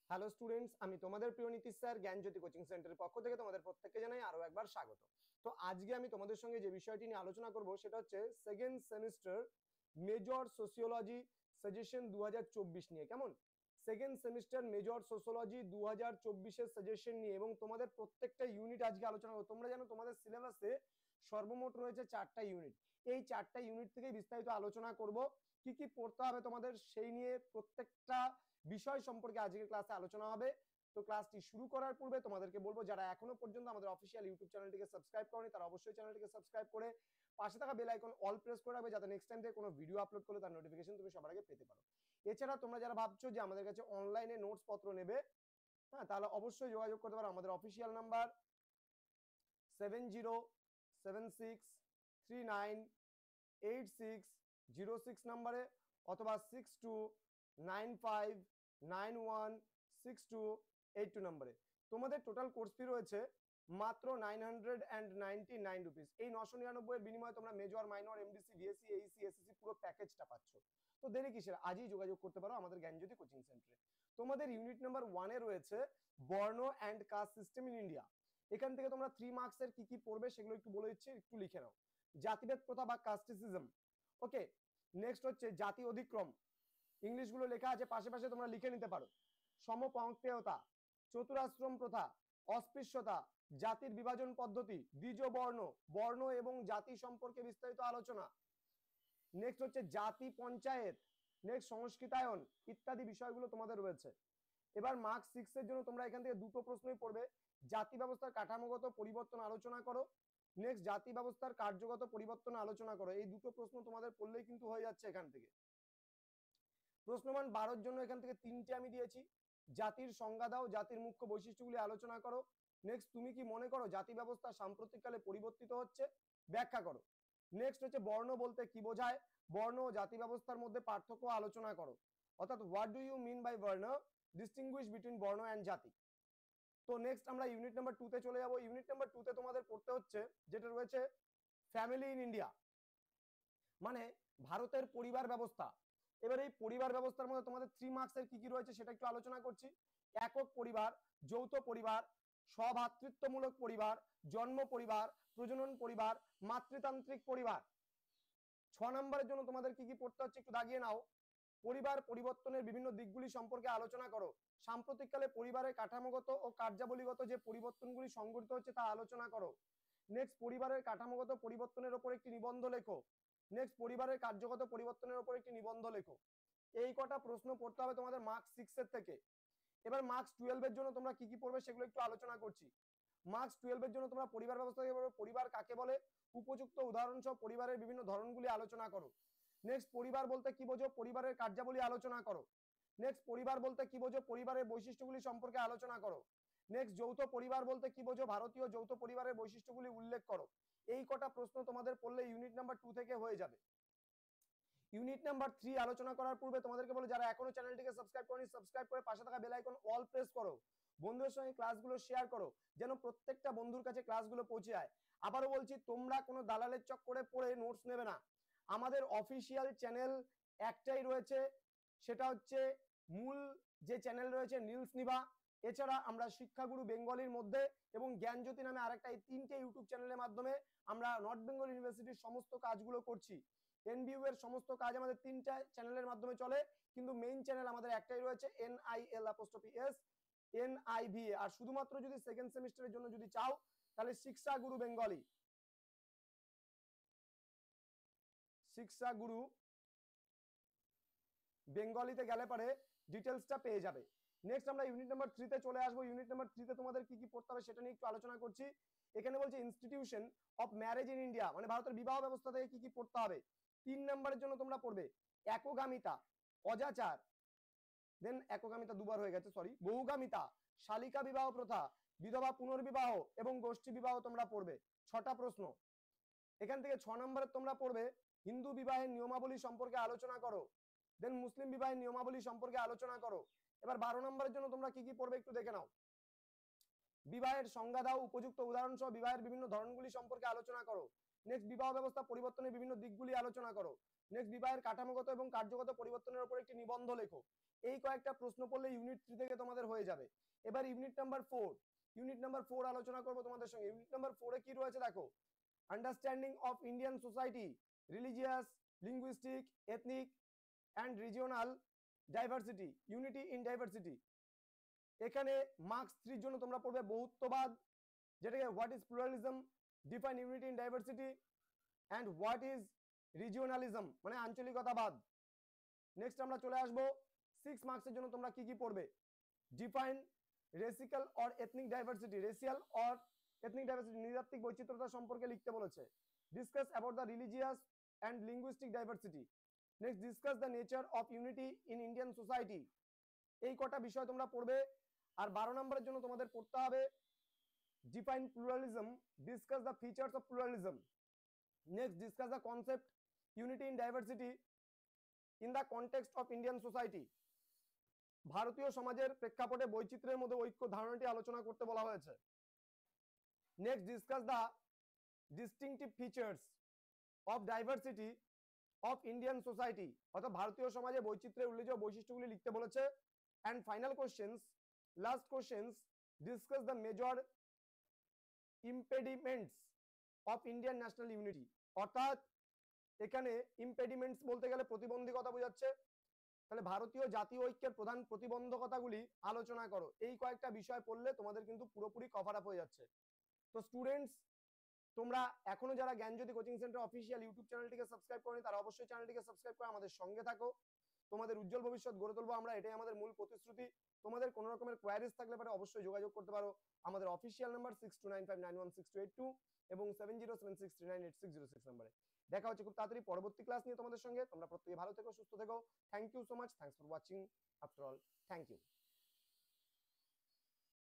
Hello students, আমি তোমাদের প্রিয় নীতিশ স্যার জ্ঞানজ্যোতি কোচিং সেন্টারের পক্ষ থেকে তোমাদের প্রত্যেককে জানাই আরো একবার স্বাগত। তো আজকে আমি তোমাদের সঙ্গে যে বিষয়টি নিয়ে আলোচনা করব সেটা হচ্ছে second semester major sociology suggestion 2024 নিয়ে। কেমন? Second semester major sociology 2024 suggestion নিয়ে, এবং তোমাদের প্রত্যেকটা ইউনিট আজকে আলোচনা করব। তোমরা জানো তোমাদের সিলেবাসে সর্বমোট রয়েছে 4টা ইউনিট। এই 4টা ইউনিট থেকে বিস্তারিত আলোচনা করব। কি কি পড়তে হবে তোমাদের সেই নিয়ে প্রত্যেকটা বিষয় সম্পর্কে আজকের ক্লাসে আলোচনা হবে। তো ক্লাসটি শুরু করার পূর্বে তোমাদেরকে বলবো, যারা এখনো পর্যন্ত আমাদের অফিসিয়াল ইউটিউব চ্যানেলটিকে সাবস্ক্রাইব করেনি তারা অবশ্যই চ্যানেলটিকে সাবস্ক্রাইব করে পাশে থাকা বেল আইকন অল প্রেস করে রাখবে, যাতে নেক্সট টাইম থেকে কোনো ভিডিও আপলোড করলে তার নোটিফিকেশন তুমি সবার আগে পেতে পারো। এছাড়া তোমরা যারা ভাবছো যে আমাদের কাছে অনলাইনে নোটস পত্র নেবে, হ্যাঁ, তাহলে অবশ্যই যোগাযোগ করতে পারো। আমাদের অফিসিয়াল নাম্বার 7076398606 নাম্বারে, অথবা 6295916282 নাম্বারে। তোমাদের টোটাল কোর্স ফি রয়েছে মাত্র 999 রুপিস। এই 999 এর বিনিময়ে তোমরা major, minor, MDC, DSC, Aisi, SSC পুরো প্যাকেজটা পাচ্ছ। তো দেরি কিসের, আজই যোগাযোগ করতে পারো আমাদের জ্ঞানজ্যোতি কোচিং সেন্টারে। তোমাদের ইউনিট নাম্বার 1 এ রয়েছে বর্ণ and caste system in India. এখান থেকে তোমরা 3 মার্কসের কি কি পড়বে সেগুলো একটু বলে দিচ্ছি, একটু লিখে নাও। জাতিভেদ প্রথা বা কাস্টিসিজম, ওকে। নেক্সট হচ্ছে জাতি অধিক্রম, ইংলিশ গুলো লেখা আছে পাশে পাশে, তোমরা লিখে নিতে পারো। সমপঙ্ক্তেয়তা, চতুরাশ্রম প্রথা, অস্পৃশ্যতা, জাতির বিভাজন পদ্ধতি, দ্বিজ বর্ণ, বর্ণ এবং জাতি সম্পর্কে বিস্তারিত আলোচনা। নেক্সট হচ্ছে জাতি পঞ্চায়েত, নেক্সট সংস্কৃতায়ন ইত্যাদি বিষয়গুলো তোমাদের রয়েছে। এবার মার্ক 6 এর জন্য তোমরা এখান থেকে দুটো প্রশ্নই পড়বে। জাতি ব্যবস্থার কাঠামোগত পরিবর্তন আলোচনা করো, নেক্সট জাতি ব্যবস্থার কার্যগত পরিবর্তন আলোচনা করো। এই দুটো প্রশ্ন তোমাদের পড়লেই কিন্তু হয়ে যাচ্ছে এখান থেকে। প্রশ্নমান 12 জন্য এখান থেকে 3টে আমি দিয়েছি। জাতির সংজ্ঞা দাও, জাতির মুখ্য বৈশিষ্ট্যগুলি আলোচনা করো। নেক্সট তুমি কি মনে করো জাতি ব্যবস্থা সাম্প্রতিককালে পরিবর্তিত হচ্ছে, ব্যাখ্যা করো। নেক্সট হচ্ছে বর্ণ বলতে কি বোঝায়, বর্ণ ও জাতি ব্যবস্থার মধ্যে পার্থক্য আলোচনা করো, অর্থাৎ what do you mean by varna, distinguish between varna and jati. তো নেক্সট আমরা ইউনিট নাম্বার 2 তে চলে যাব। ইউনিট নাম্বার 2 তে তোমাদের পড়তে হচ্ছে যেটা রয়েছে ফ্যামিলি ইন ইন্ডিয়া, মানে ভারতের পরিবার ব্যবস্থা। এবার এই পরিবার ব্যবস্থার মধ্যে তোমাদের 3 মার্কসের কি কি রয়েছে সেটা একটু আলোচনা করছি। একক পরিবার, যৌথ পরিবার, সভাতৃত্বমূলক পরিবার, জন্ম পরিবার, প্রজনন পরিবার, মাতৃতান্ত্রিক পরিবার। 6 নম্বরের জন্য তোমাদের কি কি পড়তে হচ্ছে একটু দাগিয়ে নাও। পরিবার পরিবর্তনের বিভিন্ন দিকগুলি সম্পর্কে আলোচনা করো, সাম্প্রতিককালে পরিবারের কাঠামোগত ও কার্যাবলীগত যে পরিবর্তনগুলি সংঘটিত হচ্ছে তা আলোচনা করো। নেক্সট পরিবারের কাঠামোগত পরিবর্তনের উপর একটি নিবন্ধ লেখো। নেক্সট পরিবারের কার্যগত পরিবর্তনের উপর একটি নিবন্ধ লেখো। এই কটা প্রশ্ন পড়তে হবে তোমাদের মার্কস 6 এর থেকে। এবার মার্কস 12 এর জন্য তোমরা কি কি পড়বে সেগুলো একটু আলোচনা করছি। মার্কস 12 এর জন্য তোমরা পরিবার ব্যবস্থা থেকে পড়বে, পরিবার কাকে বলে, উপযুক্ত উদাহরণ সহ পরিবারের বিভিন্ন ধরনগুলি আলোচনা করো। নেক্সট পরিবার বলতে কি বোঝো, পরিবারের কার্যাবলী আলোচনা করো। নেক্সট পরিবার বলতে কি বোঝো, পরিবারের বৈশিষ্ট্যগুলি সম্পর্কে আলোচনা করো। নেক্সট যৌথ পরিবার বলতে কি বোঝো, ভারতীয় যৌথ পরিবারের বৈশিষ্ট্যগুলি উল্লেখ করো। এই কটা প্রশ্ন তোমাদের পড়লে ইউনিট নাম্বার 2 থেকে হয়ে যাবে। ইউনিট নাম্বার 3 আলোচনা করার পূর্বে তোমাদেরকে বলে, যারা এখনো চ্যানেলটিকে সাবস্ক্রাইব করনি সাবস্ক্রাইব করে পাশে থাকা বেল আইকন অল প্রেস করো, বন্ধুদের সঙ্গে ক্লাসগুলো শেয়ার করো যেন প্রত্যেকটা বন্ধুর কাছে ক্লাসগুলো পৌঁছে যায়। আবারও বলছি, তোমরা কোনো দালালের চক্করে পড়ে নোটস নেবে না। আমাদের অফিসিয়াল চ্যানেল একটাই রয়েছে, সেটা হচ্ছে মূল যে চ্যানেল রয়েছে নীলস নিভা। এছাড়া আমরা শিক্ষাগুরু বেঙ্গলির মধ্যে এবং জ্ঞানজ্যোতি নামে আরেকটা, এই 3টে ইউটিউব চ্যানেলের মাধ্যমে আমরা নর্থ বেঙ্গল ইউনিভার্সিটির সমস্ত কাজগুলো করছি। এনবিইউ এর সমস্ত কাজ আমাদের 3টা চ্যানেলের মাধ্যমে চলে, কিন্তু মেইন চ্যানেল আমাদের একটাই রয়েছে, NIL_S NIVA। আর শুধুমাত্র যদি সেকেন্ড সেমিস্টারের জন্য যদি চাও তাহলে শিক্ষা গুরু বেঙ্গলি, শিক্ষা গুরু বেঙ্গলিতে গেলে পরে ডিটেলসটা পেয়ে যাবে। নেক্সট আমরা ইউনিট নাম্বার 3 তে চলে আসবো। ইউনিট নাম্বার 3 তে তোমাদের কি কি পড়তে হবে সেটা নিয়ে একটু আলোচনা করছি। এখানে বলছে institution of marriage in India, মানে ভারতের বিবাহ ব্যবস্থা থেকে কি কি পড়তে হবে। 3 নম্বরের জন্য তোমরা পড়বে একগামিতা, অজাচার, দেন একগামিতা দুবার হয়ে গেছে সরি, বহুগামিতা, শালিকা বিবাহ প্রথা, বিধবা পুনর্বিবাহ এবং গোষ্ঠী বিবাহ তোমরা পড়বে। 6টা প্রশ্ন। এখান থেকে 6 নম্বরে তোমরা পড়বে হিন্দু বিবাহের নিয়মাবলী সম্পর্কে আলোচনা করো, দেন মুসলিম বিবাহের নিয়মাবলী সম্পর্কে আলোচনা করো। এবার 12 নম্বরের জন্য তোমরা কি কি পড়বে একটু দেখে নাও। বিবাহের সংজ্ঞা দাও, উপযুক্ত উদাহরণ সহ বিবাহের বিভিন্ন ধরনগুলি সম্পর্কে আলোচনা করো। নেক্সট বিবাহ ব্যবস্থা পরিবর্তনের বিভিন্ন দিকগুলি আলোচনা করো। নেক্সট বিবাহের কাঠামোগত এবং কার্যগত পরিবর্তনের উপর একটি নিবন্ধ লেখো। এই কয়েকটা প্রশ্ন পড়লে ইউনিট 3 থেকে তোমাদের হয়ে যাবে। এবার ইউনিট নাম্বার 4 আলোচনা করব তোমাদের সঙ্গে। ইউনিট নাম্বার 4 এ কি রয়েছে দেখো, understanding of Indian society, religious, linguistic, ethnic and regional diversity, unity in diversity. এখানে মার্কস 3 জন্য তোমরা পড়বে বহুত্ববাদ, যেটাকে what is pluralism, define unity in diversity and what is regionalism মানে আঞ্চলিকতাবাদ। নেক্সট আমরা চলে আসবো 6 মার্কসের জন্য তোমরা কি কি পড়বে, define racial or ethnic diversity, racial or ethnic diversity নৃতাত্ত্বিক বৈচিত্র্যতা সম্পর্কে লিখতে বলেছে। Discuss about the religious and linguistic diversity. Next discuss the nature of unity in Indian society. এই কটা বিষয় তোমরা পড়বে। আর 12 নম্বরের জন্য তোমাদের পড়তে হবে define pluralism, discuss the features of pluralism. Next discuss the concept unity in diversity in the context of Indian society. ভারতীয় সমাজের প্রেক্ষাপটে বৈচিত্র্যের মধ্যে ঐক্য ধারণাটি আলোচনা করতে বলা হয়েছে। Next discuss the distinctive features of diversity of Indian society, অর্থাৎ ভারতীয় সমাজে বৈচিত্র্যের উল্লেখযোগ্য বৈশিষ্ট্যগুলি লিখতে বলেছে। And final questions, last questions, discuss the major impediments of Indian national unity. অর্থাৎ এখানে ইম্পেডিমেন্টস বলতে গেলে প্রতিবন্ধকতা বোঝাচ্ছে, তাহলে ভারতীয় জাতীয় ঐক্যের প্রধান প্রতিবন্ধকতাগুলি আলোচনা করো। এই কয়েকটা বিষয় পড়লে তোমাদের কিন্তু পুরোপুরি কভার আপ হয়ে যাচ্ছে। তো স্টুডেন্টস, তোমরা এখনো যারা জ্ঞানজ্যোতি কোচিং সেন্টার অফিসিয়াল ইউটিউব চ্যানেলটিকে সাবস্ক্রাইব করনি, তারা অবশ্যই চ্যানেলটিকে সাবস্ক্রাইব করে আমাদের সঙ্গে থাকো। তোমাদের উজ্জ্বল ভবিষ্যৎ গড়ে তুলবো আমরা, এটাই আমাদের মূল প্রতিশ্রুতি। তোমাদের কোনো রকমের কোয়ারিজ থাকলে পরে অবশ্যই যোগাযোগ করতে পারো। আমাদের অফিসিয়াল নাম্বার 6295916282 এবং 7076398606 নম্বরে। দেখা হচ্ছে খুব তাড়াতাড়ি পরবর্তী ক্লাস নিয়ে তোমাদের সঙ্গে। তোমরা প্রত্যেকে ভালো থেকো, সুস্থ থেকো। Thank you so much, thanks for watching. After all, thank you.